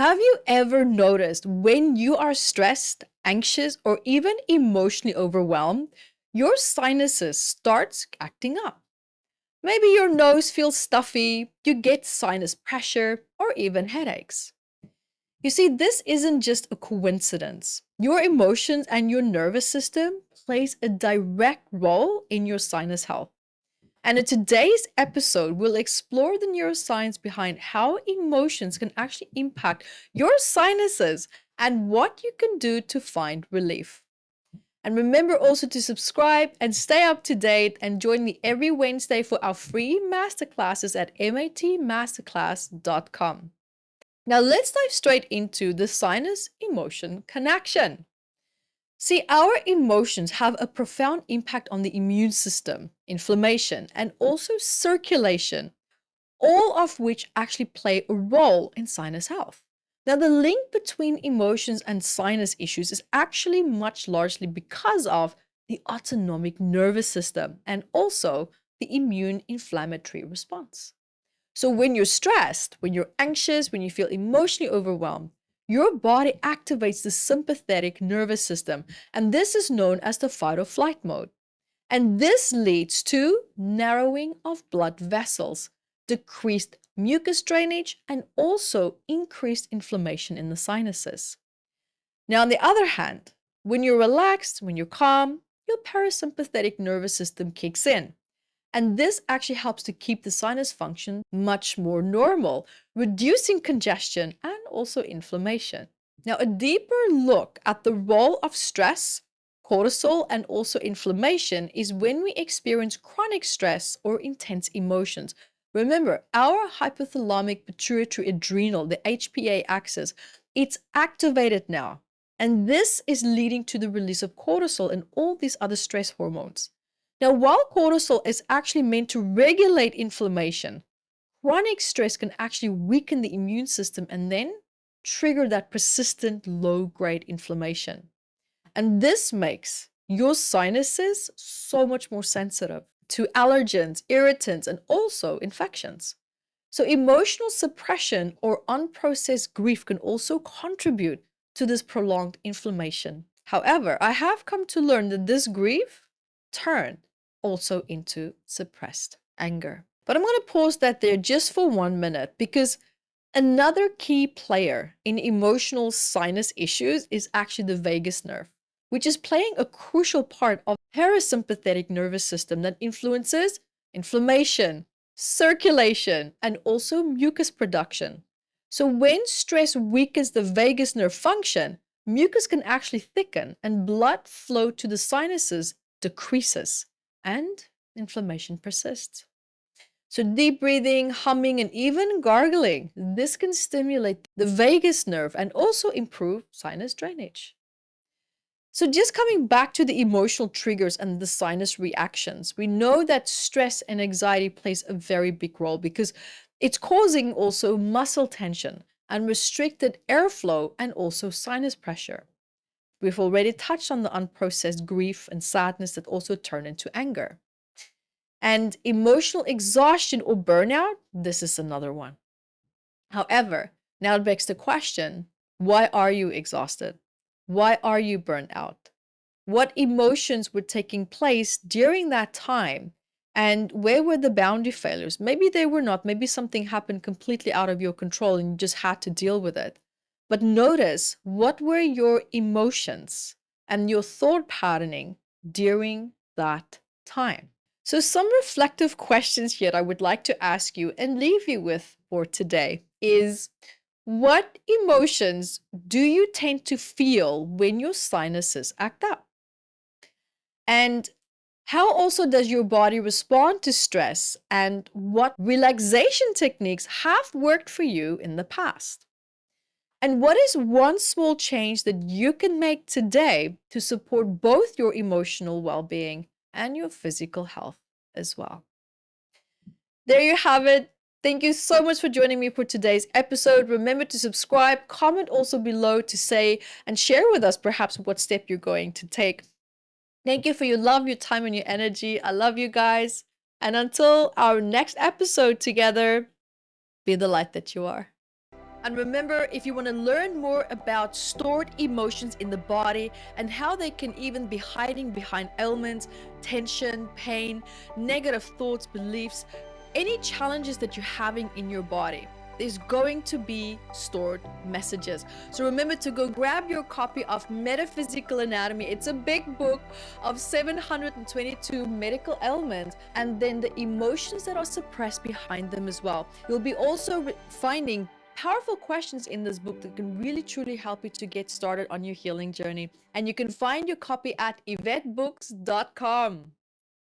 Have you ever noticed when you are stressed, anxious, or even emotionally overwhelmed, your sinuses starts acting up? Maybe your nose feels stuffy, you get sinus pressure, or even headaches. You see, this isn't just a coincidence. Your emotions and your nervous system plays a direct role in your sinus health. And in today's episode, we'll explore the neuroscience behind how emotions can actually impact your sinuses and what you can do to find relief. And remember also to subscribe and stay up to date and join me every Wednesday for our free masterclasses at matmasterclass.com. Now let's dive straight into the sinus emotion connection. See, our emotions have a profound impact on the immune system, inflammation, and also circulation, all of which actually play a role in sinus health. Now, the link between emotions and sinus issues is actually much largely because of the autonomic nervous system and also the immune inflammatory response. So, when you're stressed, when you're anxious, when you feel emotionally overwhelmed, your body activates the sympathetic nervous system, and this is known as the fight or flight mode. And this leads to narrowing of blood vessels, decreased mucus drainage, and also increased inflammation in the sinuses. Now, on the other hand, when you're relaxed, when you're calm, your parasympathetic nervous system kicks in. And this actually helps to keep the sinus function much more normal, reducing congestion and also inflammation. Now, a deeper look at the role of stress, cortisol, and also inflammation is when we experience chronic stress or intense emotions. Remember, our hypothalamic pituitary adrenal, the HPA axis, it's activated now. And this is leading to the release of cortisol and all these other stress hormones. Now, while cortisol is actually meant to regulate inflammation, chronic stress can actually weaken the immune system and then trigger that persistent low-grade inflammation. And this makes your sinuses so much more sensitive to allergens, irritants, and also infections. So emotional suppression or unprocessed grief can also contribute to this prolonged inflammation. However, I have come to learn that this grief turned also into suppressed anger. But I'm going to pause that there just for 1 minute because another key player in emotional sinus issues is actually the vagus nerve, which is playing a crucial part of the parasympathetic nervous system that influences inflammation, circulation, and also mucus production. So when stress weakens the vagus nerve function, mucus can actually thicken and blood flow to the sinuses decreases and inflammation persists. So deep breathing, humming, and even gargling, this can stimulate the vagus nerve and also improve sinus drainage. So just coming back to the emotional triggers and the sinus reactions, we know that stress and anxiety plays a very big role because it's causing also muscle tension and restricted airflow and also sinus pressure. We've already touched on the unprocessed grief and sadness that also turn into anger. And emotional exhaustion or burnout, this is another one. However, now it begs the question, why are you exhausted? Why are you burnt out? What emotions were taking place during that time? And where were the boundary failures? Maybe they were not. Maybe something happened completely out of your control and you just had to deal with it. But notice, what were your emotions and your thought patterning during that time? So some reflective questions here I would like to ask you and leave you with for today is, what emotions do you tend to feel when your sinuses act up? And how also does your body respond to stress? And what relaxation techniques have worked for you in the past? And what is one small change that you can make today to support both your emotional well-being and your physical health as well? There you have it. Thank you so much for joining me for today's episode. Remember to subscribe, comment also below to say and share with us perhaps what step you're going to take. Thank you for your love, your time, and your energy. I love you guys. And until our next episode together, be the light that you are. And remember, if you want to learn more about stored emotions in the body and how they can even be hiding behind ailments, tension, pain, negative thoughts, beliefs, any challenges that you're having in your body, there's going to be stored messages. So remember to go grab your copy of Metaphysical Anatomy. It's a big book of 722 medical ailments and then the emotions that are suppressed behind them as well. You'll be also finding powerful questions in this book that can really truly help you to get started on your healing journey. And you can find your copy at evettebooks.com.